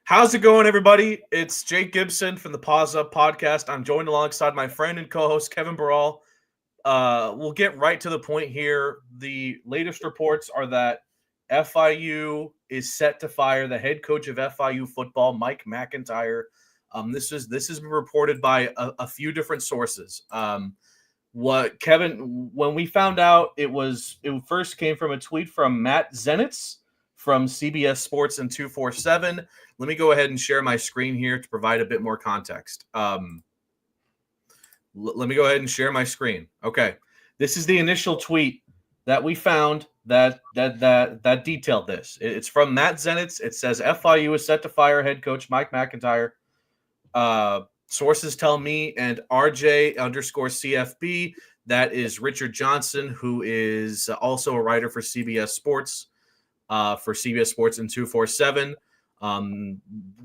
How's it going, everybody? It's Jake Gibson from the Paws podcast. I'm joined alongside my friend and co-host Kevin Barral. We'll get right to the point here. The latest reports are that FIU is set to fire the head coach of FIU football, Mike MacIntyre. This has been reported by a few different sources. What Kevin, when we found out, it first came from a tweet from Matt Zenitz from CBS Sports and 247. Let me go ahead and share my screen here to provide a bit more context. Let me go ahead and share my screen. Okay, this is the initial tweet that we found that detailed this. It's from Matt Zenitz. It says FIU is set to fire head coach Mike MacIntyre. Sources tell me and RJ_CFB, that is Richard Johnson, who is also a writer for CBS Sports, and 247.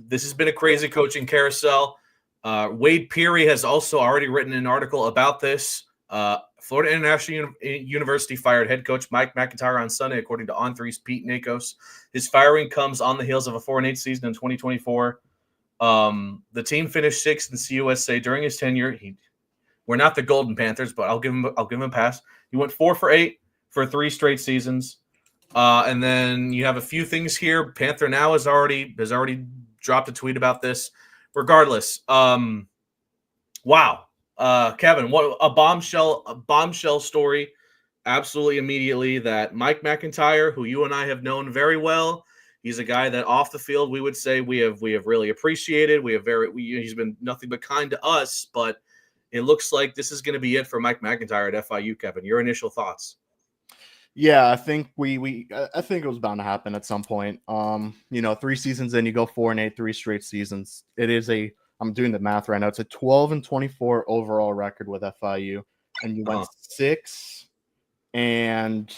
This has been a crazy coaching carousel. Wade Peary has also already written an article about this. Florida International University fired head coach Mike MacIntyre on Sunday, according to On3's Pete Nakos. His firing comes on the heels of a 4-8 season in 2024. The team finished 6th in CUSA during his tenure. We're not the Golden Panthers, but I'll give him a pass. He went 4 for 8 for 3 straight seasons. And then you have a few things here. Panther Now has already dropped a tweet about this. Regardless, wow, Kevin, what a bombshell story. Absolutely immediately that Mike MacIntyre, who you and I have known very well, he's a guy that off the field we would say we have really appreciated. He's been nothing but kind to us, but it looks like this is going to be it for Mike MacIntyre at FIU. Kevin, your initial thoughts? Yeah, I think I think it was bound to happen at some point. 3 seasons in, you go 4-8, 3 straight seasons. I'm doing the math right now. It's a 12-24 overall record with FIU, and you went 6 and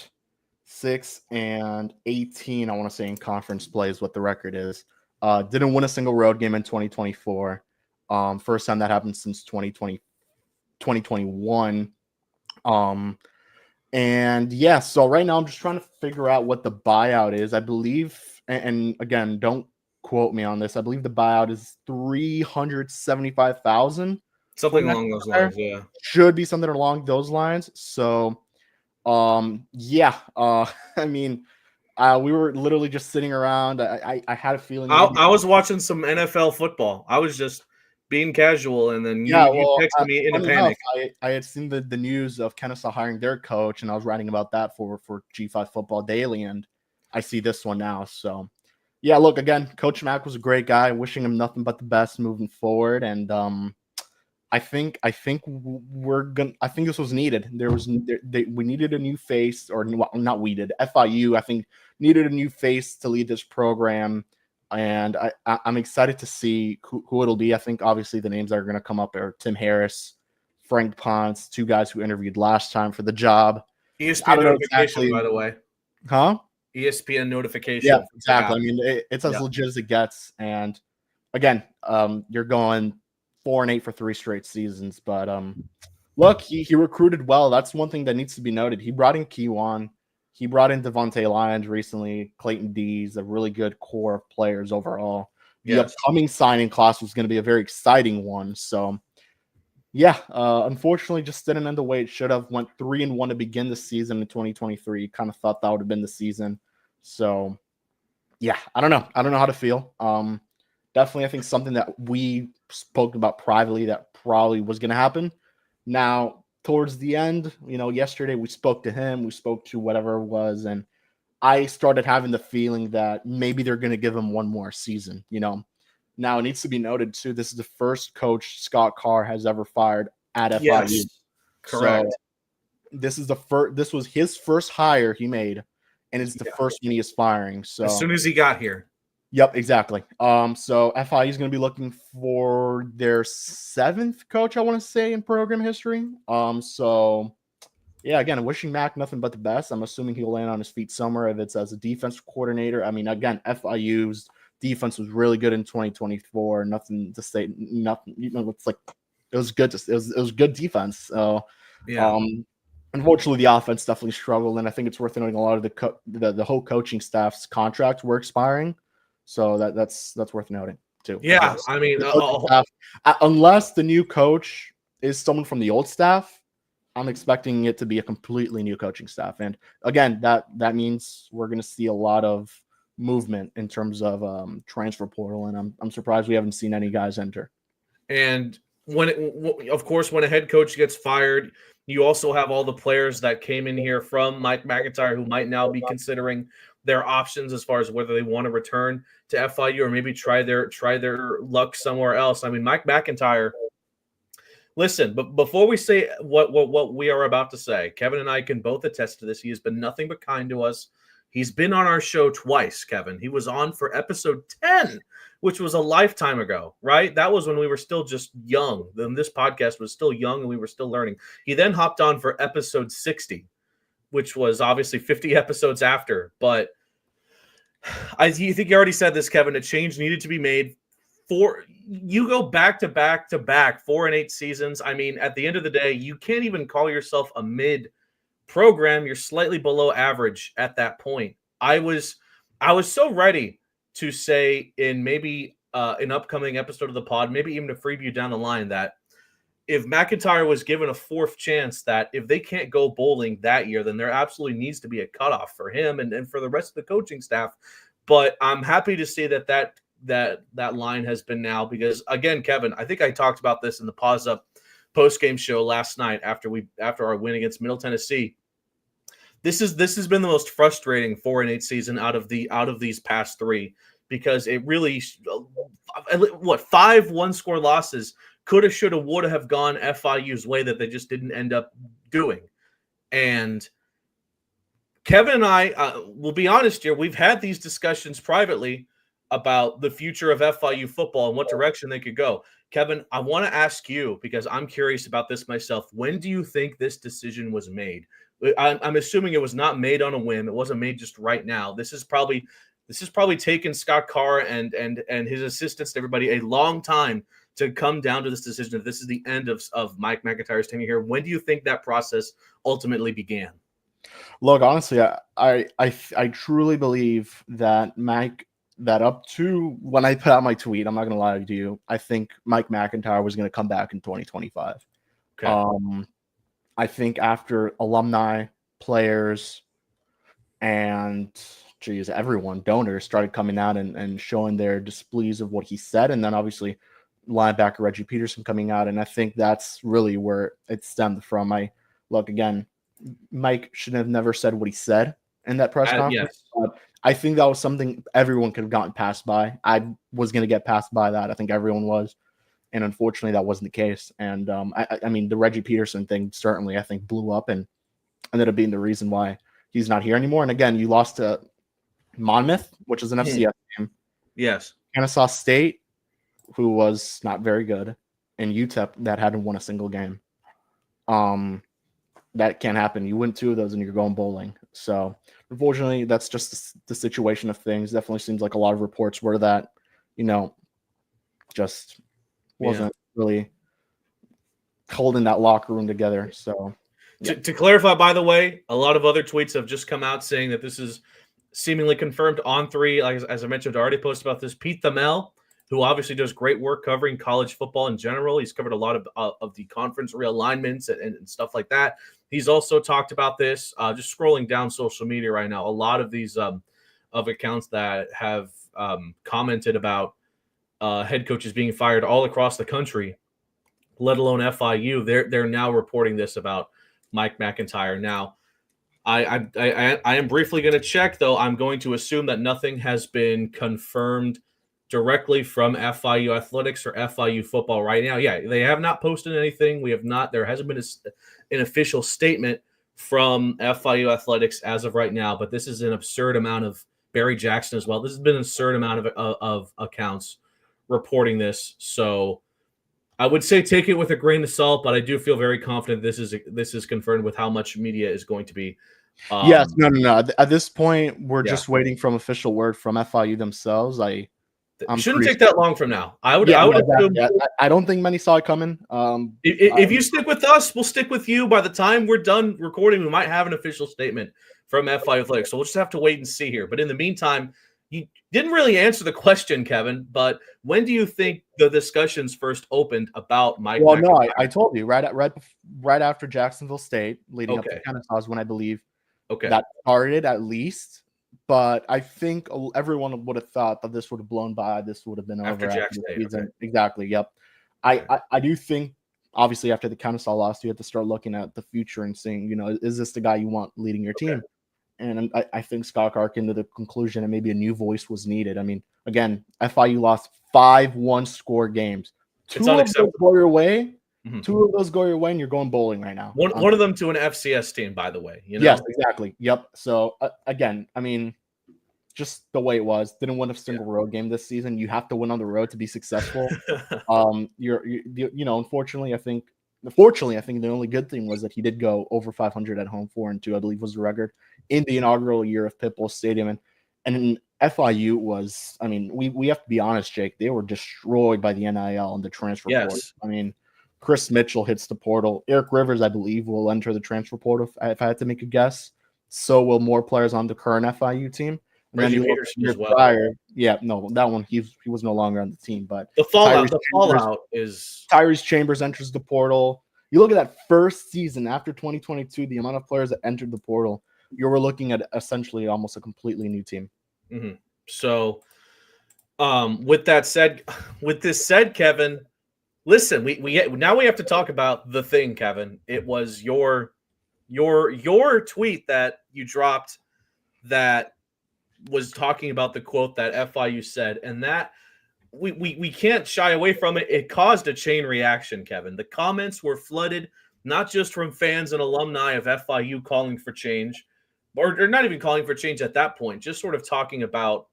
18. I want to say in conference play is what the record is. Didn't win a single road game in 2024. First time that happened since 2021. And yeah, so right now I'm just trying to figure out what the buyout is. I believe, and again, don't quote me on this, I believe the buyout is $375,000. Something along those lines, yeah. Should be something along those lines. So, I mean, we were literally just sitting around. I had a feeling. I was watching some NFL football. I was just being casual, and then you texted me in a panic. I had seen the news of Kennesaw hiring their coach, and I was writing about that for G5 Football Daily, and I see this one now. So, yeah, look, again, Coach Mack was a great guy. Wishing him nothing but the best moving forward, and I think this was needed. We needed a new face, or not we did. FIU, I think, needed a new face to lead this program. And I'm excited to see who it'll be. I think obviously the names that are going to come up are Tim Harris, Frank Ponce, 2 guys who interviewed last time for the job. ESPN notification, by the way. Huh? ESPN notification. Yeah, exactly. I mean, it's as legit as it gets. And again, you're going 4-8 for 3 straight seasons. But look, he recruited well. That's one thing that needs to be noted. He brought in Kiwan. He brought in Devontae Lyons recently, Clayton Dees, a really good core of players overall. The upcoming signing class was going to be a very exciting one. So, yeah, unfortunately, just didn't end the way it should have. Went 3-1 to begin the season in 2023. Kind of thought that would have been the season. So, yeah, I don't know. I don't know how to feel. Definitely, I think something that we spoke about privately that probably was going to happen. Now, towards the end, yesterday we spoke to him, we spoke to whatever it was, and I started having the feeling that maybe they're going to give him one more season. Now it needs to be noted too, this is the first coach Scott Carr has ever fired at FIU. Yes, correct. So this was his first hire he made, and it's the first one he is firing. So as soon as he got here. Yep, exactly. So FIU is going to be looking for their 7th coach, I want to say, in program history. So yeah, again, wishing Mac nothing but the best. I'm assuming he'll land on his feet somewhere if it's as a defensive coordinator. I mean, again, FIU's defense was really good in 2024. Nothing to say, nothing. It's like it was good. It was good defense. So yeah. Unfortunately, the offense definitely struggled, and I think it's worth noting a lot of the whole coaching staff's contracts were expiring. So that's worth noting too. Yeah, I mean, staff, unless the new coach is someone from the old staff, I'm expecting it to be a completely new coaching staff. And again, that means we're going to see a lot of movement in terms of transfer portal, and I'm surprised we haven't seen any guys enter. And of course, when a head coach gets fired, you also have all the players that came in here from Mike MacIntyre who might now be considering their options as far as whether they want to return to FIU or maybe try their luck somewhere else. I mean, Mike MacIntyre. Listen, but before we say what we are about to say, Kevin and I can both attest to this. He has been nothing but kind to us. He's been on our show twice, Kevin. He was on for episode 10, which was a lifetime ago, right? That was when we were still just young. Then this podcast was still young and we were still learning. He then hopped on for episode 60, which was obviously 50 episodes after. But I think you already said this, Kevin. A change needed to be made. You go back to back to back 4 and 8 seasons. I mean, at the end of the day, you can't even call yourself a mid program. You're slightly below average at that point. I was so ready to say in maybe an upcoming episode of the pod, maybe even a preview down the line, that if MacIntyre was given a fourth chance, that if they can't go bowling that year, then there absolutely needs to be a cutoff for him and for the rest of the coaching staff. But I'm happy to see that line has been now, because again, Kevin, I think I talked about this in the Paws Up post-game show last night after our win against Middle Tennessee. This has been the most frustrating 4 and 8 season out of these past 3, because it really 5 one-score losses coulda, shoulda, woulda have gone FIU's way that they just didn't end up doing. And Kevin and I will be honest here, we've had these discussions privately about the future of FIU football and what direction they could go. Kevin, I want to ask you, because I'm curious about this myself. When do you think this decision was made? I'm assuming it was not made on a whim. It wasn't made just right now. This is probably taken Scott Carr and his assistants and everybody a long time to come down to this decision. If this is the end of Mike MacIntyre's tenure here, when do you think that process ultimately began? Look, honestly, I truly believe that that up to when I put out my tweet, I'm not going to lie to you, I think Mike MacIntyre was going to come back in 2025. Okay. I think after alumni, players, and everyone, donors started coming out and showing their displeas of what he said, and then obviously linebacker Reggie Peterson coming out, and I think that's really where it stemmed from. Again, Mike should have never said what he said in that press conference. Yes. But I think that was something everyone could have gotten passed by. I was going to get passed by that. I think everyone was. And unfortunately, that wasn't the case. And I mean, the Reggie Peterson thing certainly, I think, blew up and ended up being the reason why he's not here anymore. And again, you lost to Monmouth, which is an FCS game. Yes. Kennesaw State, who was not very good, and UTEP that hadn't won a single game. That can't happen. You win 2 of those and you're going bowling. So unfortunately, that's just the situation of things. Definitely seems like a lot of reports were that, just wasn't really holding that locker room together. So to clarify, by the way, a lot of other tweets have just come out saying that this is seemingly confirmed on 3. As I mentioned, I already posted about this. Pete Thamel, who obviously does great work covering college football in general. He's covered a lot of the conference realignments and stuff like that. He's also talked about this. Just scrolling down social media right now, a lot of these of accounts that have commented about head coaches being fired all across the country, let alone FIU. They're now reporting this about Mike MacIntyre. Now, I am briefly going to check, though. I'm going to assume that nothing has been confirmed directly from FIU athletics or FIU football right now. Yeah, they have not posted anything. We have not. There hasn't been an official statement from FIU athletics as of right now. But this is an absurd amount of Barry Jackson as well. This has been an absurd amount of accounts reporting this. So I would say take it with a grain of salt, but I do feel very confident this is confirmed with how much media is going to be. Yes, no. At this point, we're just waiting from official word from FIU themselves. Shouldn't take that long from now. I would assume. I don't think many saw it coming. If you stick with us, we'll stick with you. By the time we're done recording, we might have an official statement from FIU Athletics. So we'll just have to wait and see here. But in the meantime, you didn't really answer the question, Kevin, but when do you think the discussions first opened about Mike Well, MacIntyre? no, I told you right after Jacksonville State, leading up to Okay. Kennesaw is when I believe Okay. that started at least. But I think everyone would have thought that this would have blown by. This would have been After over Jack after the State, season. okay. Exactly. Yep. Okay. I do think, obviously, after the Kennesaw loss, you have to start looking at the future and saying, is this the guy you want leading your team? And I think Scott Carr came to the conclusion that maybe a new voice was needed. I mean, again, FIU lost 5 one-score games. It's Two of those go your way. Mhm. 2 of those go your way, and you're going bowling right now. One of them to an FCS team, by the way. Yes, exactly. Yep. So, again, I mean, just the way it was. Didn't win a single road game this season. You have to win on the road to be successful. Unfortunately, I think the only good thing was that he did go over 500 at home, 4-2, I believe was the record in the inaugural year of Pitbull Stadium. And FIU was, I mean, we have to be honest, Jake, they were destroyed by the NIL and the transfer portal. I mean, Chris Mitchell hits the portal. Eric Rivers, I believe, will enter the transfer portal if I had to make a guess. So will more players on the current FIU team. And Reggie then Peterson as well. That one he was no longer on the team. But the fallout is Tyrese Chambers enters the portal. You look at that first season after 2022, the amount of players that entered the portal, you were looking at essentially almost a completely new team. Mm-hmm. So, with this said, Kevin, listen, we have to talk about the thing, Kevin. It was your tweet that you dropped that was talking about the quote that FIU said, and that we can't shy away from it. It caused a chain reaction, Kevin. The comments were flooded, not just from fans and alumni of FIU calling for change, or not even calling for change at that point, just sort of talking about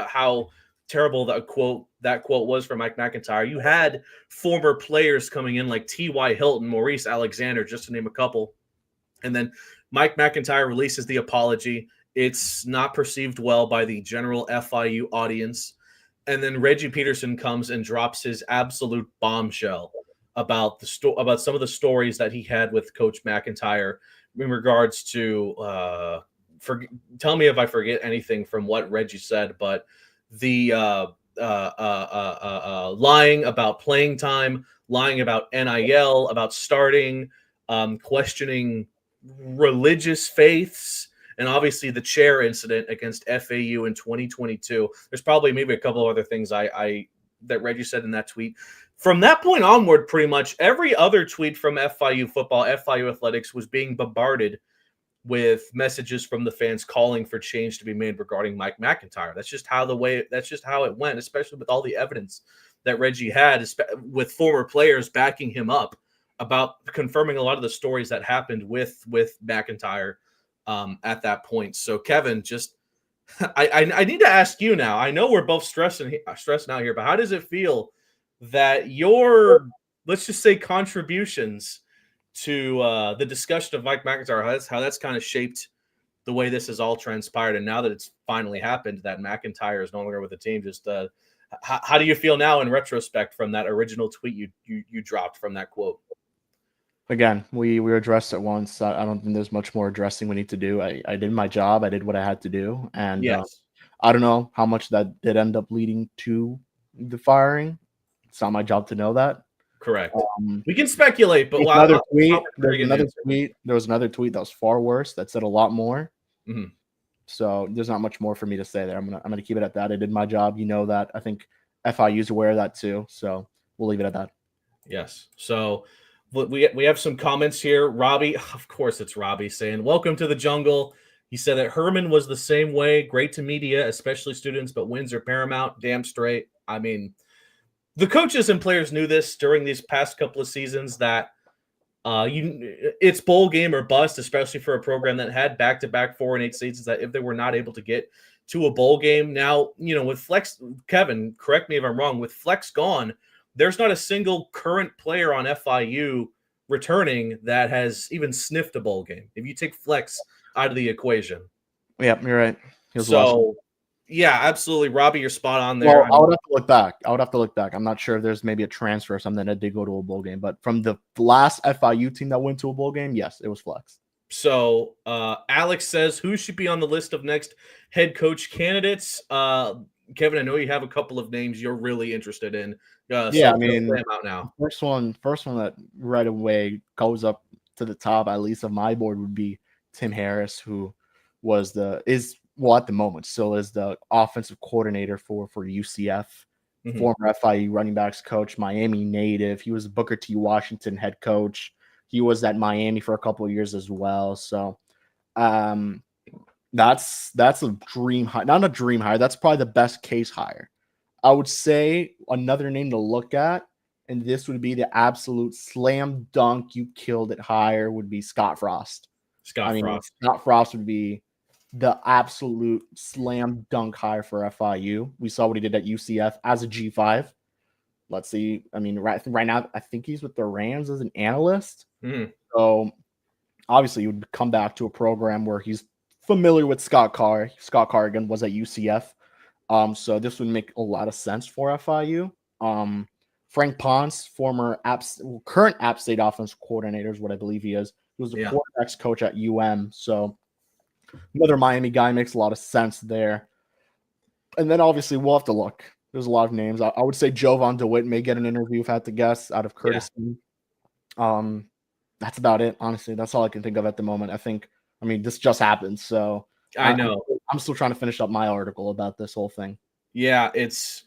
how terrible that quote was for Mike MacIntyre. You had former players coming in like T.Y. Hilton, Maurice Alexander, just to name a couple. And then Mike MacIntyre releases the apology. It's not perceived well by the general FIU audience. And then Reggie Peterson comes and drops his absolute bombshell about about some of the stories that he had with Coach MacIntyre in regards to tell me if I forget anything from what Reggie said, but the lying about playing time, lying about NIL, about starting, questioning religious faiths, and obviously the chair incident against FAU in 2022. There's probably maybe a couple other things that Reggie said in that tweet. From that point onward, pretty much every other tweet from FIU football, FIU athletics was being bombarded with messages from the fans calling for change to be made regarding Mike MacIntyre. That's just how it went, especially with all the evidence that Reggie had with former players backing him up about confirming a lot of the stories that happened with MacIntyre at that point. So Kevin, just I need to ask you now. I know we're both stressing out here, but how does it feel that your, let's just say, contributions to the discussion of Mike MacIntyre, how that's kind of shaped the way this has all transpired, and now that it's finally happened, that MacIntyre is no longer with the team, just how do you feel now in retrospect from that original tweet you dropped from that quote? Again, we addressed it once. I don't think there's much more addressing we need to do. I did my job. I did what I had to do. And yes. I don't know how much that did end up leading to the firing. It's not my job to know that. Correct. We can speculate, but there was another tweet that was far worse that said a lot more. Mm-hmm. So there's not much more for me to say there. I'm gonna keep it at that. I did my job. You know that. I think FIU's aware of that too. So we'll leave it at that. Yes. So we have some comments here. Robbie, of course it's Robbie, saying, "Welcome to the jungle." He said that Herman was the same way. Great to media, especially students, but wins are paramount. Damn straight. I mean, the coaches and players knew this during these past couple of seasons that it's bowl game or bust, especially for a program that had back-to-back 4 and 8 seasons, that if they were not able to get to a bowl game. Now, with Flex, Kevin, correct me if I'm wrong, with Flex gone, there's not a single current player on FIU returning that has even sniffed a bowl game, if you take Flex out of the equation. Yeah, you're right. Yeah, absolutely. Robbie, you're spot on there. Well, I would have to look back. I'm not sure if there's maybe a transfer or something that did go to a bowl game, but from the last FIU team that went to a bowl game, yes, it was Flex. So Alex says, who should be on the list of next head coach candidates? Kevin, I know you have a couple of names you're really interested in. Yeah, I mean, play them out now. First one that right away goes up to the top, at least of my board, would be Tim Harris, who at the moment still is the offensive coordinator for UCF, former FIU running backs coach, Miami native. He was Booker T. Washington head coach. He was at Miami for a couple of years as well. So that's a dream hire. Not a dream hire. That's probably the best case hire. I would say another name to look at, and this would be the absolute slam dunk, you killed it hire, would be Scott Frost. Scott Frost would be the absolute slam dunk hire for FIU. We saw what he did at UCF as a G5. Let's see. I mean, right now, I think he's with the Rams as an analyst. So obviously, he would come back to a program where he's familiar with Scott Carr. Scott Carr, again, was at UCF. So this would make a lot of sense for FIU. Frank Ponce, current App State offensive coordinator, is what I believe he is. He was the quarterbacks coach at UM. So another Miami guy, makes a lot of sense there. And then obviously we'll have to look. There's a lot of names. I would say Jovan DeWitt may get an interview if I had to guess out of Curtis. Yeah. That's about it. Honestly, that's all I can think of at the moment. This just happened. So I know. I'm still trying to finish up my article about this whole thing. Yeah, this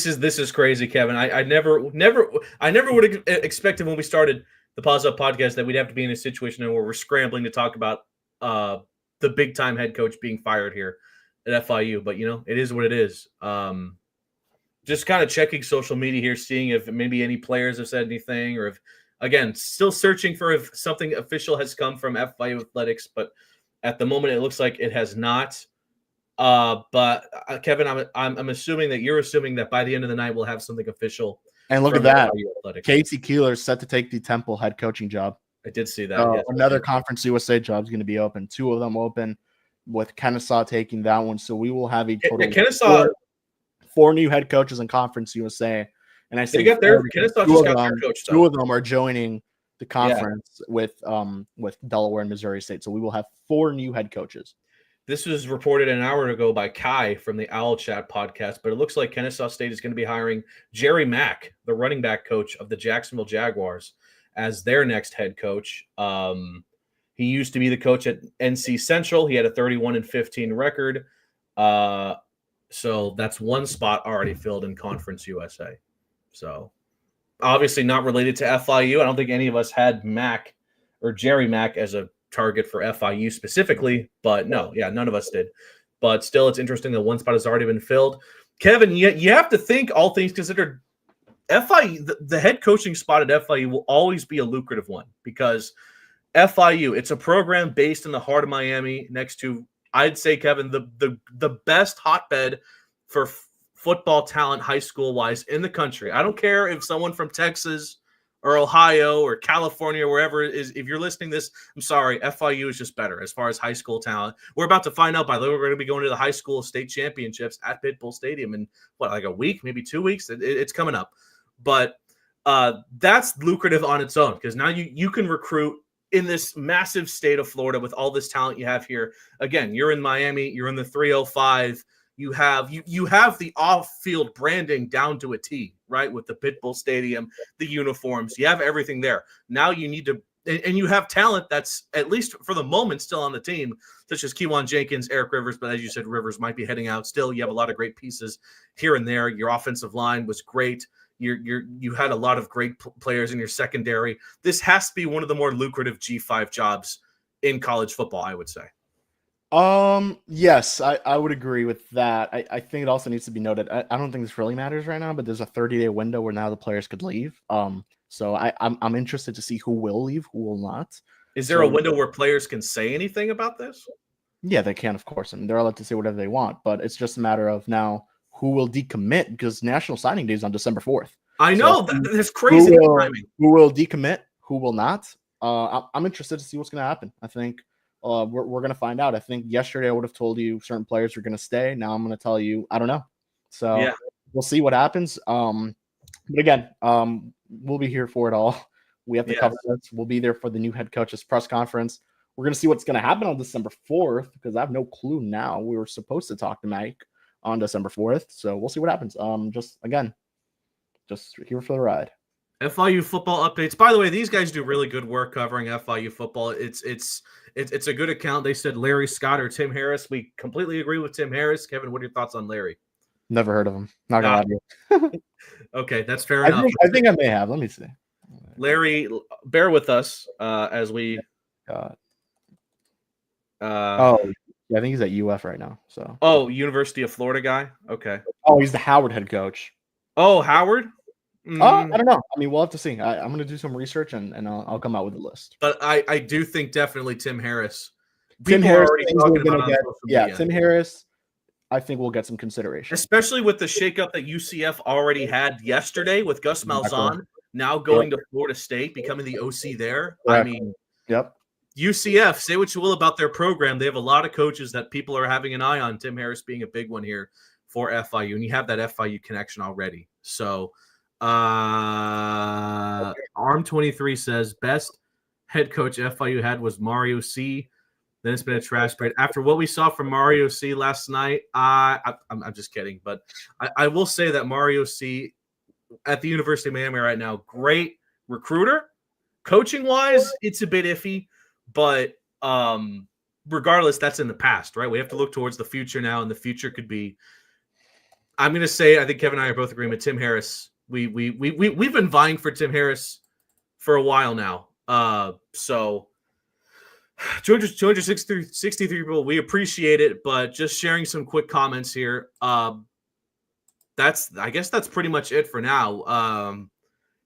is crazy, Kevin. I never would have expected when we started the Paws Up podcast that we'd have to be in a situation where we're scrambling to talk about the big time head coach being fired here at FIU. But it is what it is. Just kind of checking social media here, seeing if maybe any players have said anything, or if, again, still searching for if something official has come from FIU Athletics, but at the moment it looks like it has not. But Kevin, I'm assuming that you're assuming that by the end of the night we'll have something official. And look at that, Casey Keeler is set to take the Temple head coaching job. I did see that. Another Conference USA job is going to be open. 2 of them open, with Kennesaw taking that one. So we will have a total Kennesaw 4 new head coaches in Conference USA. And I say Kennesaw just got their coach. 2 of them are joining the conference with Delaware and Missouri State. So we will have 4 new head coaches. This was reported an hour ago by Kai from the Owl Chat podcast, but it looks like Kennesaw State is going to be hiring Jerry Mack, the running back coach of the Jacksonville Jaguars, as their next head coach. He used to be the coach at NC Central. He had a 31-15 record. So that's 1 spot already filled in Conference USA. So obviously not related to FIU. I don't think any of us had Mack or Jerry Mack as a target for FIU specifically, but none of us did. But still, it's interesting that 1 spot has already been filled. Kevin, you have to think, all things considered, FIU, the head coaching spot at FIU will always be a lucrative one, because FIU, it's a program based in the heart of Miami, next to, I'd say, Kevin, the best hotbed for football talent high school wise in the country. I don't care if someone from Texas or Ohio or California, wherever it is, if you're listening to this, I'm sorry, FIU is just better as far as high school talent. We're about to find out, by the way, we're going to be going to the high school state championships at Pitbull Stadium in like a week, maybe 2 weeks. It's coming up. But that's lucrative on its own, because now you can recruit in this massive state of Florida with all this talent you have here. Again, you're in Miami, you're in the 305. You have the off-field branding down to a T, right? With the Pitbull Stadium, the uniforms, you have everything there. Now you need to, and you have talent that's, at least for the moment, still on the team, such as Kewan Jenkins, Eric Rivers. But as you said, Rivers might be heading out. Still, you have a lot of great pieces here and there. Your offensive line was great. You had a lot of great players in your secondary. This has to be one of the more lucrative G5 jobs in college football, I would say. Yes, I would agree with that. I think it also needs to be noted, I don't think this really matters right now, but there's a 30-day window where now the players could leave. So I'm interested to see who will leave, who will not. Is there a window where players can say anything about this? Yeah, they can, of course. I mean, they're allowed to say whatever they want, but it's just a matter of now who will decommit, because National Signing Day is on December 4th. I know, so that's crazy timing. Who will decommit, who will not? I'm interested to see what's going to happen. I think we're going to find out. I think yesterday I would have told you certain players are going to stay. Now I'm going to tell you, I don't know. So yeah, we'll see what happens. But again, we'll be here for it all. We have to cover this. We'll be there for the new head coach's press conference. We're going to see what's going to happen on December 4th because I have no clue now. We were supposed to talk to Mike on December 4th, so we'll see what happens. Just here for the ride. FIU football updates. By the way, these guys do really good work covering FIU football. It's a good account. They said Larry Scott or Tim Harris. We completely agree with Tim Harris. Kevin, what are your thoughts on Larry? Never heard of him. Not gonna lie to you. Okay, that's fair enough. I think I may have. Let me see. Larry, bear with us as we. I think he's at UF right now. So. Oh, University of Florida guy. Okay. Oh, he's the Howard head coach. Oh, Howard. I don't know. I mean, we'll have to see. I'm going to do some research and I'll come out with a list. But I do think definitely Tim Harris. Tim Harris. Tim Harris. I think we'll get some consideration, especially with the shakeup that UCF already had yesterday with Gus Malzahn now going to Florida State, becoming the OC there. Correct. I mean, yep. UCF, say what you will about their program. They have a lot of coaches that people are having an eye on, Tim Harris being a big one here for FIU, and you have that FIU connection already. So Arm23 says best head coach FIU had was Mario C. Then it's been a trash parade. After what we saw from Mario C last night, I'm just kidding. But I will say that Mario C at the University of Miami right now, great recruiter. Coaching-wise, it's a bit iffy. But regardless, that's in the past, right? We have to look towards the future now, and the future could be – I'm going to say I think Kevin and I are both agreeing with Tim Harris. We've been vying for Tim Harris for a while now. So 263 people, we appreciate it, but just sharing some quick comments here. I guess that's pretty much it for now.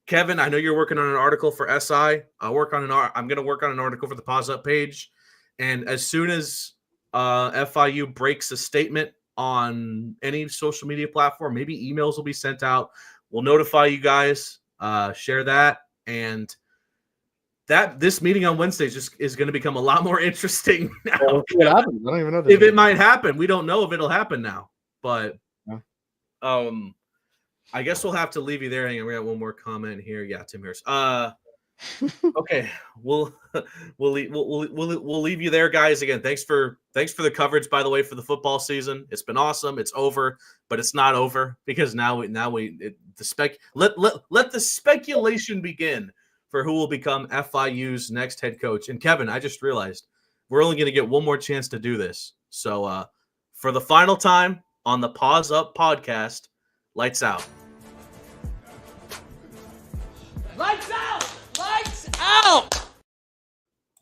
Kevin, I know you're working on an article for SI. I'm going to work on an article for the Paws Up page. And as soon as FIU breaks a statement on any social media platform, maybe emails will be sent out. We'll notify you guys, share that. And this meeting on Wednesday is going to become a lot more interesting now. Well, what happens? I don't even know if it might happen. We don't know if it'll happen now. But I guess we'll have to leave you there. Hang on, we got one more comment here. Yeah, Tim Harris. Okay, we'll leave you there, guys. Again, thanks for the coverage. By the way, for the football season, it's been awesome. It's over, but it's not over because let the speculation begin for who will become FIU's next head coach. And Kevin, I just realized we're only going to get one more chance to do this. So for the final time on the Paws Up podcast, lights out. Lights out! Lights out!